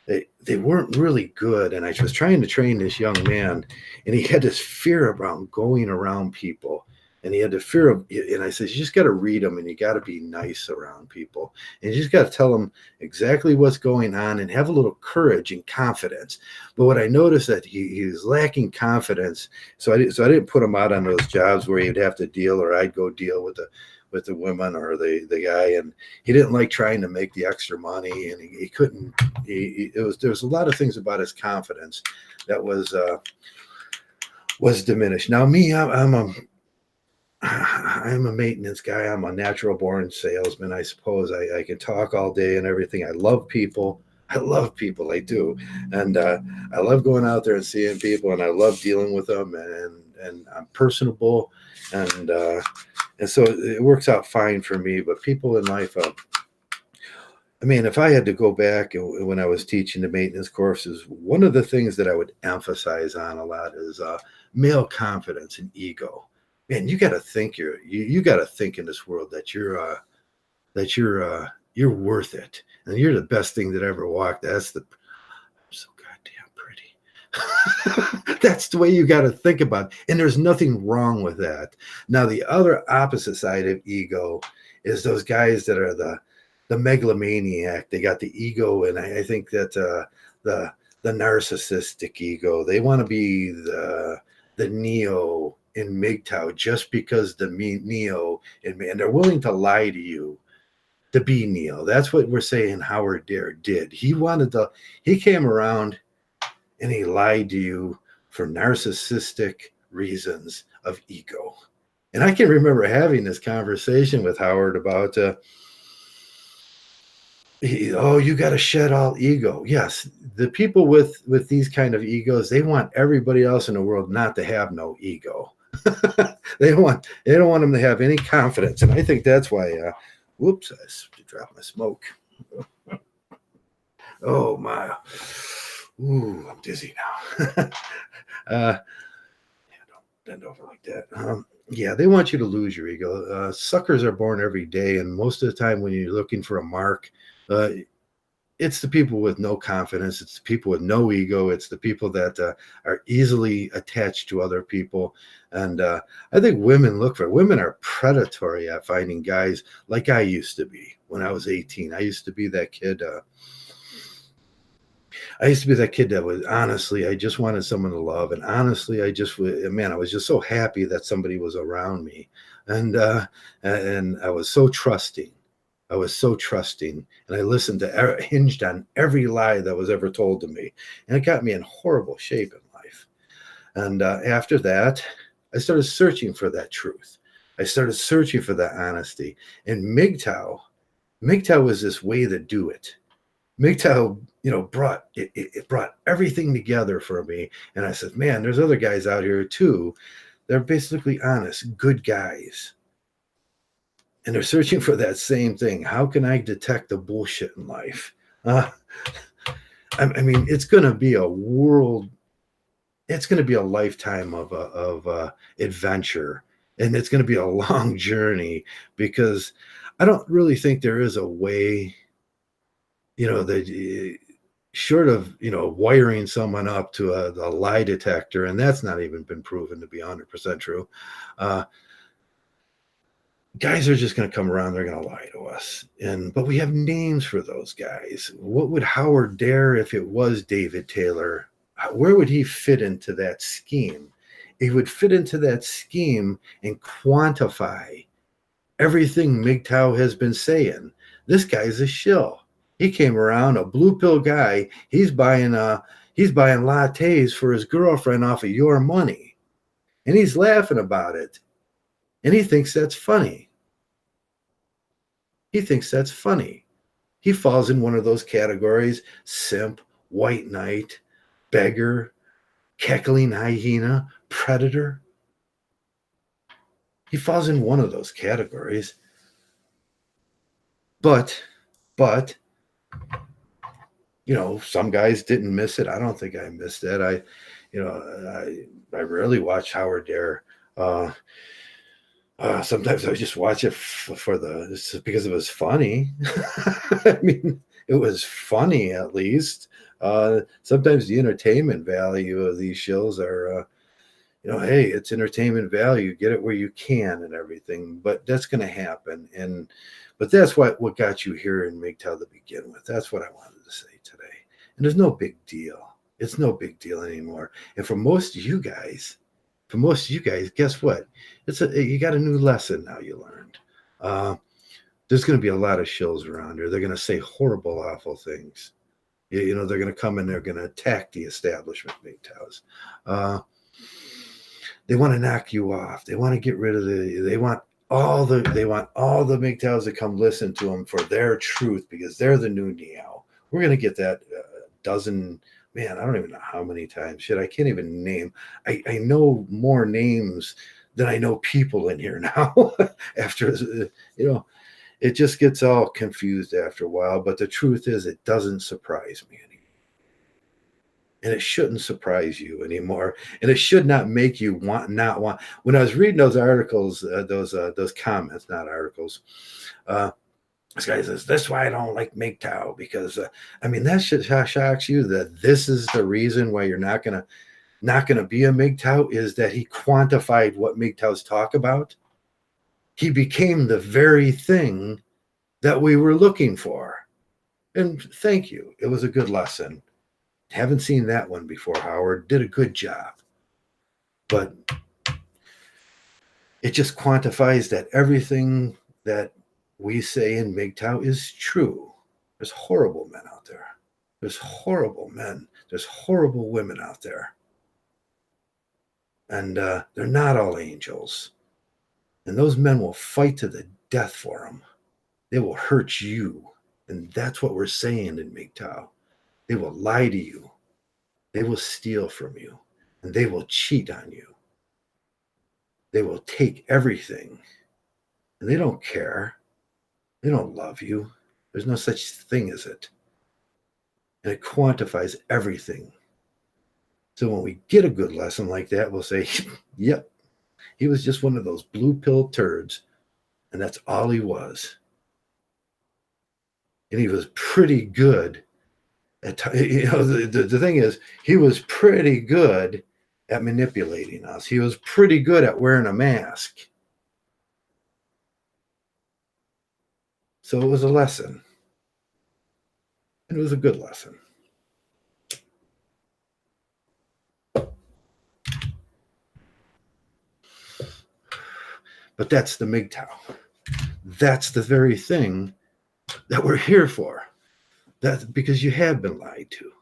[SPEAKER 1] they weren't really good, and I was trying to train this young man, and he had this fear around going around people. And he had the fear of, and I said, you just got to read them, and you got to be nice around people. And you just got to tell them exactly what's going on and have a little courage and confidence. But what I noticed that he was lacking confidence. So I didn't put him out on those jobs where he'd have to deal, or I'd go deal with the women or the guy. And he didn't like trying to make the extra money, and he couldn't, there was a lot of things about his confidence that was diminished. Now me, I'm a maintenance guy. I'm a natural born salesman. I suppose I can talk all day and everything. I love people. I do. And I love going out there and seeing people, and I love dealing with them, and I'm personable. And so it works out fine for me. But people in life, if I had to go back when I was teaching the maintenance courses, one of the things that I would emphasize on a lot is male confidence and ego. man, you got to think you got to think in this world that you're worth it, and you're the best thing that ever walked. That's the I'm so goddamn pretty. That's the way you got to think about it. And there's nothing wrong with that. Now, the other opposite side of ego is those guys that are the megalomaniac. They got the ego, and I think that the the narcissistic ego. They want to be the Neo in Mgtow just because the Neo in me, and they're willing to lie to you to be Neo. That's what we're saying Howard Dare did. He came around and he lied to you for narcissistic reasons of ego. And I can remember having this conversation with Howard about, oh, you got to shed all ego. Yes, the people with these kind of egos, they want everybody else in the world not to have no ego. They don't want them to have any confidence, and I think that's why. Whoops, I dropped my smoke. Oh my. Ooh, I'm dizzy now. Yeah, don't bend over like that. Yeah, they want you to lose your ego. Suckers are born every day, and most of the time when you're looking for a mark, uh, it's the people with no confidence. It's the people with no ego. It's the people that are easily attached to other people. And I think women are predatory at finding guys like I used to be when I was 18. I used to be that kid. I used to be that kid that was honestly, I just wanted someone to love. And honestly, man, I was just so happy that somebody was around me. And I was so trusting. I was so trusting, and I hinged on every lie that was ever told to me, and it got me in horrible shape in life. And after that, I started searching for that truth. I started searching for that honesty. And Mgtow was this way to do it. Mgtow, it brought everything together for me. And I said, man, there's other guys out here too. They're basically honest, good guys. And they're searching for that same thing. How can I detect the bullshit in life? I mean, it's going to be a world. It's going to be a lifetime of adventure, and it's going to be a long journey because I don't really think there is a way, that short of wiring someone up to a lie detector, and that's not even been proven to be 100% true. Guys are just going to come around, they're going to lie to us, but we have names for those guys. What would Howard Dare, if it was David Taylor, where would he fit into that scheme? He would fit into that scheme and quantify everything Mgtow has been saying. This guy's a shill. He came around, a blue pill guy. He's buying lattes for his girlfriend off of your money, and he's laughing about it, and he thinks that's funny. He thinks that's funny. He falls in one of those categories: simp, white knight, beggar, cackling hyena, predator. He falls in one of those categories. But, some guys didn't miss it. I don't think I missed it. I rarely watch Howard Dare. Sometimes I just watch it because it was funny. I mean, it was funny at least. Sometimes the entertainment value of these shows are, hey, it's entertainment value. Get it where you can and everything. But that's going to happen. But that's what got you here in Mgtow to begin with. That's what I wanted to say today. And there's no big deal. It's no big deal anymore. And for most of you guys, guess what? You got a new lesson now you learned. There's going to be a lot of shills around here. They're going to say horrible, awful things. They're going to come and they're going to attack the establishment, Mgtows. They want to knock you off. They want to get rid of they want all the Mgtows to come listen to them for their truth because they're the new Neo. We're going to get that dozen. Man, I don't even know how many times. Shit, I can't even name. I know more names than I know people in here now. After, it just gets all confused after a while. But the truth is, it doesn't surprise me anymore. And it shouldn't surprise you anymore, and it should not make you not want. When I was reading those articles, those comments, not articles, uh, this guy says, "That's why I don't like Mgtow because I mean that shit shocks you that this is the reason why you're not gonna be a Mgtow is that he quantified what Mgtows talk about. He became the very thing that we were looking for." And thank you. It was a good lesson. Haven't seen that one before, Howard. Did a good job. But it just quantifies that everything that we say in Mgtow is true. There's horrible men out there. There's horrible men. There's horrible women out there. And they're not all angels. And those men will fight to the death for them. They will hurt you. And that's what we're saying in Mgtow. They will lie to you. They will steal from you. And they will cheat on you. They will take everything. And they don't care. They don't love you. There's no such thing as it. And it quantifies everything. So when we get a good lesson like that, we'll say, yep, he was just one of those blue pill turds. And that's all he was. And he was pretty good at, the thing is, he was pretty good at manipulating us. He was pretty good at wearing a mask. So it was a lesson. And it was a good lesson. But that's the Mgtow. That's the very thing that we're here for. That's because you have been lied to.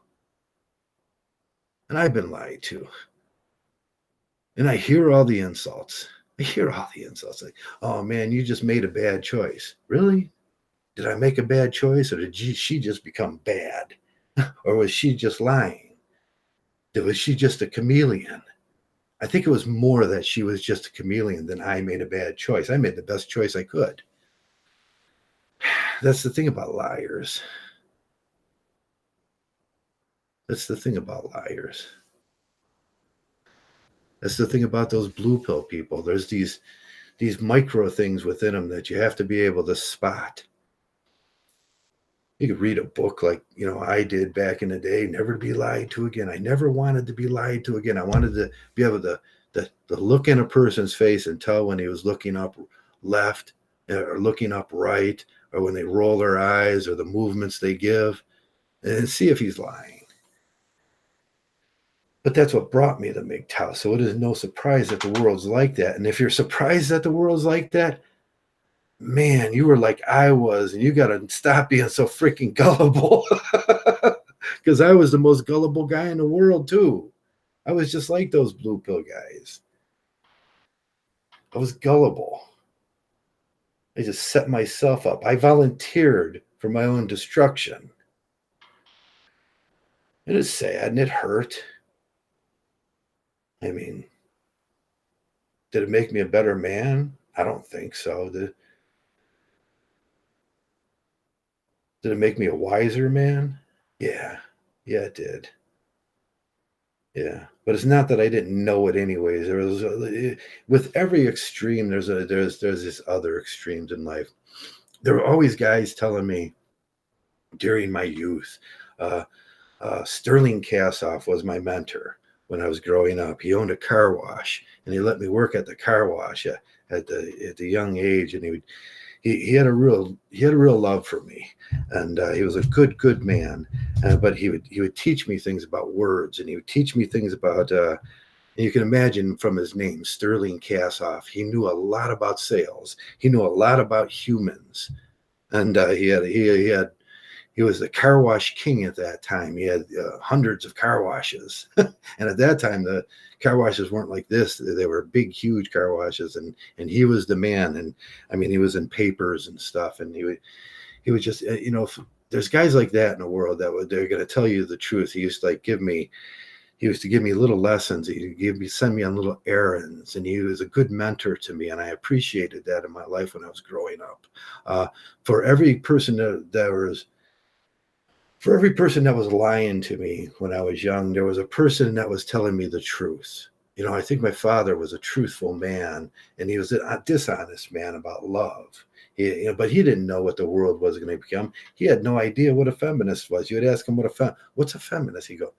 [SPEAKER 1] And I've been lied to. And I hear all the insults. I hear all the insults like, oh man, you just made a bad choice. Really? Did I make a bad choice, or did she just become bad? Or was she just lying? Was she just a chameleon? I think it was more that she was just a chameleon than I made a bad choice. I made the best choice I could. That's the thing about liars. That's the thing about liars. That's the thing about those blue pill people. There's these micro things within them that you have to be able to spot. You could read a book like, I did back in the day, never to be lied to again. I never wanted to be lied to again. I wanted to be able to look in a person's face and tell when he was looking up left or looking up right, or when they roll their eyes or the movements they give, and see if he's lying. But that's what brought me to Mgtow. So it is no surprise that the world's like that. And if you're surprised that the world's like that, man, you were like I was, and you got to stop being so freaking gullible. Because I was the most gullible guy in the world, too. I was just like those blue pill guys. I was gullible. I just set myself up. I volunteered for my own destruction. It is sad and it hurt. I mean, did it make me a better man? I don't think so. Did it make me a wiser man? Yeah. Yeah, it did. Yeah. But it's not that I didn't know it anyways. There was with every extreme, there's this other extremes in life. There were always guys telling me during my youth, Sterling Kassoff was my mentor when I was growing up. He owned a car wash, and he let me work at the car wash at the young age. And he had a real love for me, and he was a good man. But he would teach me things about words, and he would teach me things about. And you can imagine from his name, Sterling Kassoff, he knew a lot about sales. He knew a lot about humans, and he was the car wash king at that time. He had hundreds of car washes. And at that time, the car washes weren't like this. They were big, huge car washes. And he was the man. And I mean, he was in papers and stuff. And he would just, there's guys like that in the world they're going to tell you the truth. He used to give me little lessons. Send me on little errands. And he was a good mentor to me. And I appreciated that in my life when I was growing up. For every person For every person that was lying to me when I was young, there was a person that was telling me the truth. I think my father was a truthful man, and he was a dishonest man about love. But he didn't know what the world was going to become. He had no idea what a feminist was. You would ask him what's a feminist? He'd go,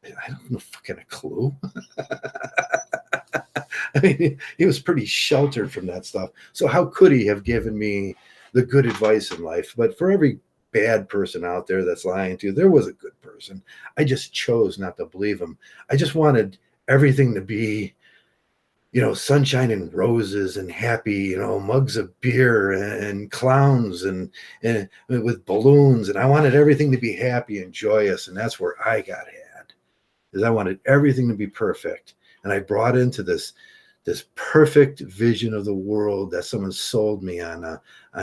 [SPEAKER 1] I don't know fucking a clue. I mean, he was pretty sheltered from that stuff. So how could he have given me the good advice in life? But for every bad person out there that's lying to you, there was a good person. I just chose not to believe him. I just wanted everything to be, sunshine and roses and happy, mugs of beer and clowns and with balloons. And I wanted everything to be happy and joyous. And that's where I got had, is I wanted everything to be perfect. And I brought into this perfect vision of the world that someone sold me on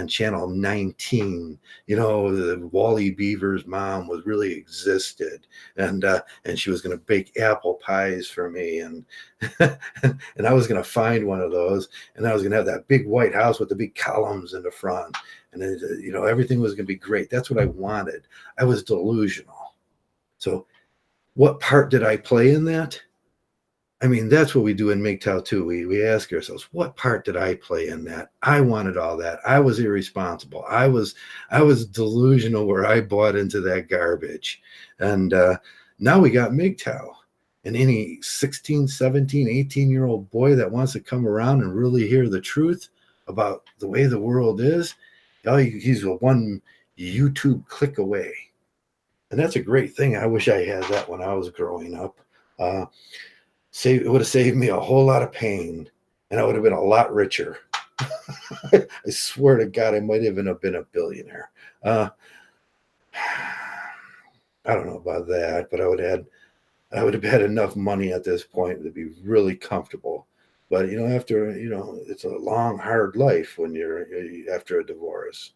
[SPEAKER 1] channel 19. The Wally Beaver's mom was really existed, and she was going to bake apple pies for me, and and I was going to find one of those, and I was going to have that big white house with the big columns in the front, and then, everything was going to be great. That's what I wanted. I was delusional. So what part did I play in that? I mean, that's what we do in Mgtow too. We ask ourselves, what part did I play in that? I wanted all that. I was irresponsible. I was delusional where I bought into that garbage. And now we got Mgtow. And any 16, 17, 18-year-old boy that wants to come around and really hear the truth about the way the world is, he's one YouTube click away. And that's a great thing. I wish I had that when I was growing up. It would have saved me a whole lot of pain, and I would have been a lot richer. I swear to God, I might even have been a billionaire. I don't know about that, but I would have had enough money at this point to be really comfortable. But after it's a long, hard life when you're after a divorce,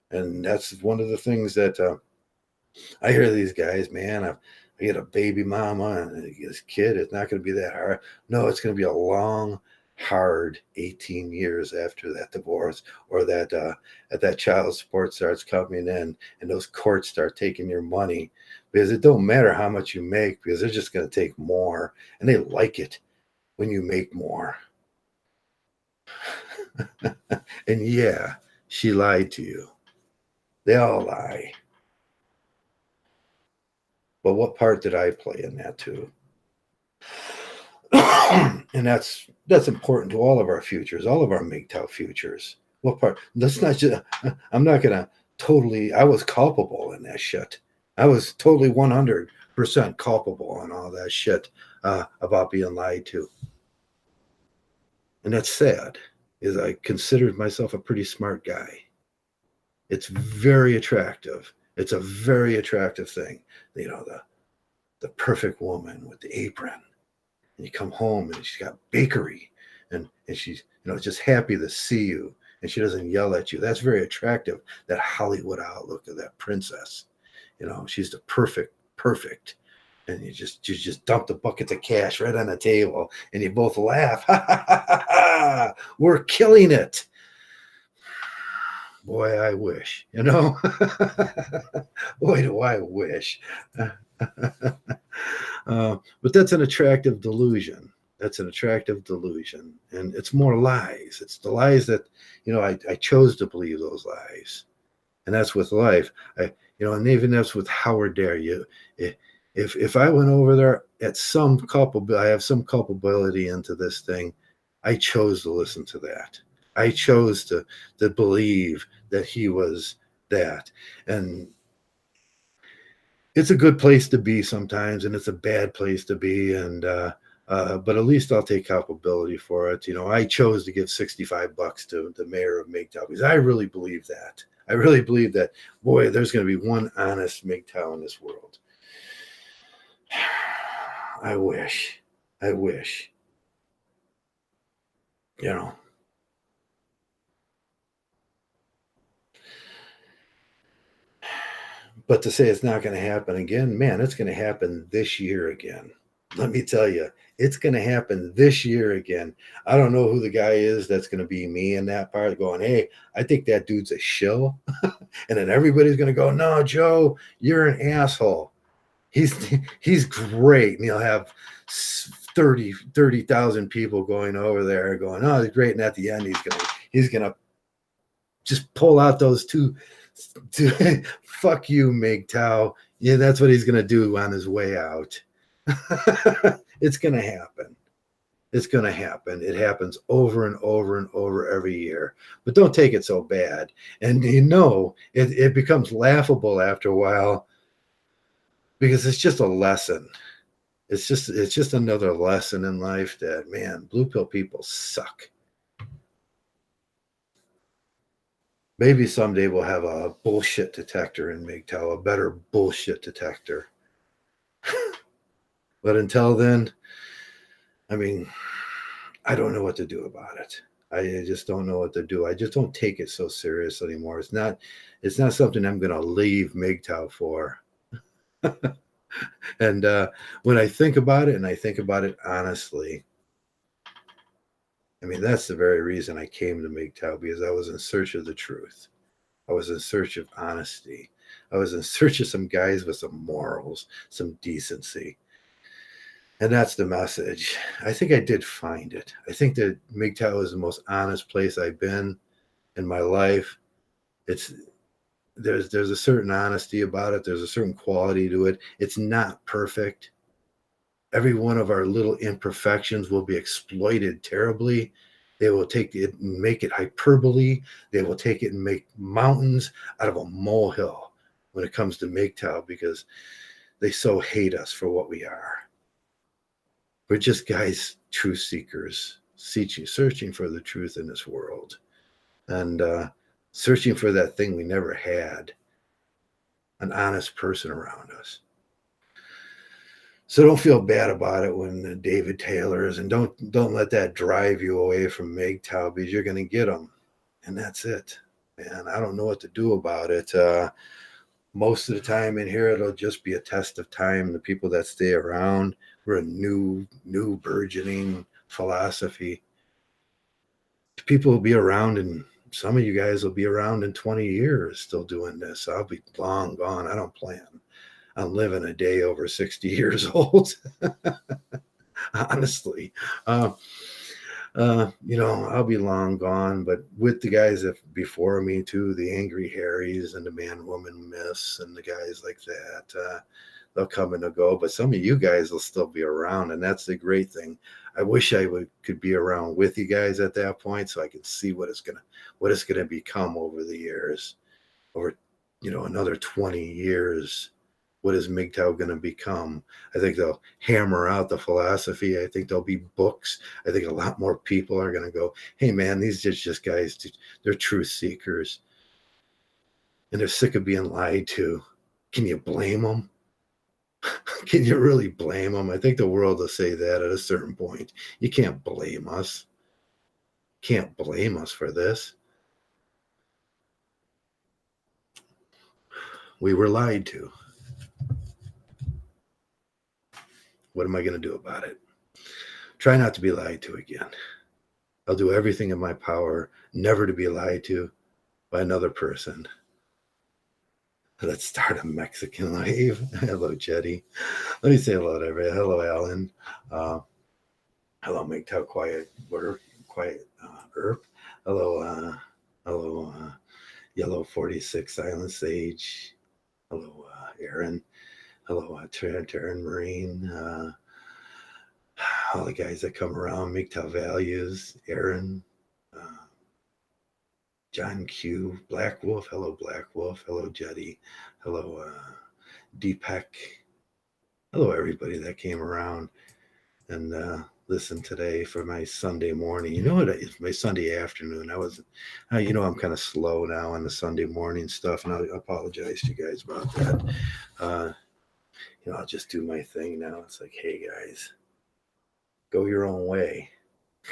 [SPEAKER 1] and that's one of the things that I hear these guys, man. I get a baby mama and this kid. It's not going to be that hard. No, it's going to be a long, hard 18 years after that divorce, or that child support starts coming in and those courts start taking your money, because it don't matter how much you make, because they're just going to take more, and they like it when you make more. And yeah, she lied to you. They all lie. But what part did I play in that too? And that's important to all of our futures, all of our Mgtow futures. What part? That's not just. I'm not gonna totally. I was culpable in that shit. I was totally 100% culpable on all that shit about being lied to. And that's sad. Is I considered myself a pretty smart guy. It's very attractive. It's a very attractive thing. The perfect woman with the apron. And you come home and she's got bakery, and she's just happy to see you, and she doesn't yell at you. That's very attractive. That Hollywood outlook of that princess. She's the perfect. And you just dump the buckets of cash right on the table, and you both laugh. Ha ha ha ha ha! We're killing it. Boy, I wish, Boy, do I wish. But that's an attractive delusion. That's an attractive delusion. And it's more lies. It's the lies that, I chose to believe those lies. And that's with life. And even that's with Howard Dare. If I went over there at I have some culpability into this thing, I chose to listen to that. I chose to believe that he was that. And it's a good place to be sometimes, and it's a bad place to be. And but at least I'll take culpability for it. I chose to give $65 to the mayor of Mgtow, because I really believe that. I really believe that, boy, there's going to be one honest Mgtow in this world. I wish. But to say it's not going to happen again, man, it's going to happen this year again. Let me tell you, it's going to happen this year again. I don't know who the guy is that's going to be me in that part, going, hey, I think that dude's a shill. And then everybody's going to go, no, Joe, you're an asshole. He's great. And he'll have 30,000 people going over there going, oh, he's great. And at the end, he's gonna just pull out those two fuck you, Mgtow. Yeah, that's what he's gonna do on his way out. It's gonna happen. It's going to happen. It happens over and over and over every year. But don't take it so bad. And it becomes laughable after a while because it's just a lesson. It's just another lesson in life that, man, blue pill people suck. Maybe someday we'll have a bullshit detector in Mgtow, a better bullshit detector. But until then, I mean, I don't know what to do about it. I just don't know what to do. I just don't take it so serious anymore. It's not something I'm going to leave Mgtow for. And when I think about it, and I think about it honestly, I mean, that's the very reason I came to Mgtow, because I was in search of the truth. I was in search of honesty. I was in search of some guys with some morals, some decency. And that's the message. I think I did find it. I think that Mgtow is the most honest place I've been in my life. It's there's a certain honesty about it. There's a certain quality to it. It's not perfect. Every one of our little imperfections will be exploited terribly. They will take it and make it hyperbole. They will take it and make mountains out of a molehill when it comes to Mgtow, because they so hate us for what we are. We're just guys, truth seekers, searching for the truth in this world, and searching for that thing we never had, an honest person around us. So don't feel bad about it when David Taylor's, and don't let that drive you away from Mgtow, because you're going to get them, and that's it. And I don't know what to do about it. Most of the time in here, it'll just be a test of time. The people that stay around, we're a new burgeoning philosophy. People will be around, and some of you guys will be around in 20 years still doing this. I'll be long gone. I don't plan on living a day over 60 years old. Honestly. I'll be long gone, but with the guys that before me too, the Angry Harrys and the Man Woman Myths and the guys like that, they'll come and they'll go. But some of you guys will still be around, and that's the great thing. I wish I could be around with you guys at that point, so I could see what it's gonna become over the years, over another 20 years. What is Mgtow going to become? I think they'll hammer out the philosophy. I think there'll be books. I think a lot more people are going to go, hey, man, these are just guys. They're truth seekers. And they're sick of being lied to. Can you blame them? Can you really blame them? I think the world will say that at a certain point. You can't blame us. Can't blame us for this. We were lied to. What am I going to do about it? Try not to be lied to again. I'll do everything in my power never to be lied to by another person. Let's start a Mexican wave. Hello, Jetty. Let me say hello to everybody. Hello, Alan. Hello, Mgtow, quiet Earp. Hello, Yellow 46 Silent Sage. Hello, Aaron. Hello, Aaron Marine. All the guys that come around, Mgtow Values, Aaron, John Q, Black Wolf. Hello, Black Wolf. Hello, Jetty. Hello, Deepak. Hello, everybody that came around and listened today for my Sunday morning. You know what? It's my Sunday afternoon. I'm kind of slow now on the Sunday morning stuff, and I apologize to you guys about that. I'll just do my thing now. It's like, hey, guys, go your own way.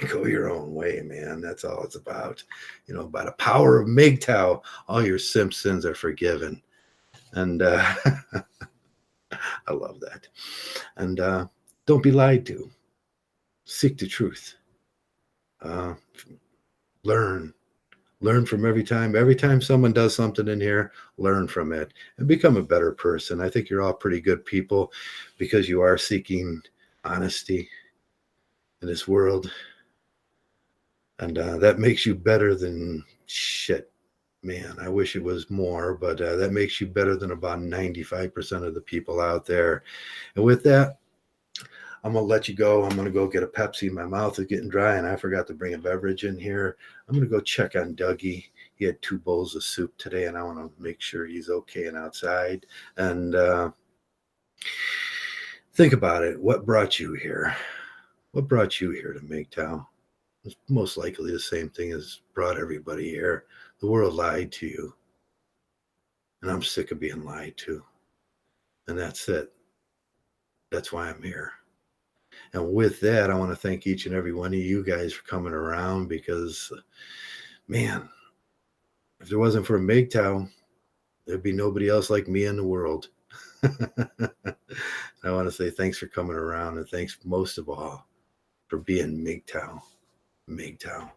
[SPEAKER 1] Go your own way, man. That's all it's about. By the power of Mgtow, all your sins are forgiven. And I love that. And don't be lied to. Seek the truth. Learn. Learn from every time someone does something in here, learn from it and become a better person. I think you're all pretty good people because you are seeking honesty in this world. And that makes you better than shit. Man, I wish it was more, but that makes you better than about 95% of the people out there. And with that, I'm gonna let you go. I'm gonna go get a Pepsi. My mouth is getting dry, and I forgot to bring a beverage in here. I'm gonna go check on Dougie. He had 2 bowls of soup today, and I want to make sure he's okay and outside. And think about it. What brought you here? What brought you here to Mgtow? It's most likely the same thing as brought everybody here. The world lied to you, and I'm sick of being lied to. And that's it. That's why I'm here. And with that, I want to thank each and every one of you guys for coming around because, man, if there wasn't for Mgtow, there'd be nobody else like me in the world. I want to say thanks for coming around and thanks most of all for being Mgtow. Mgtow.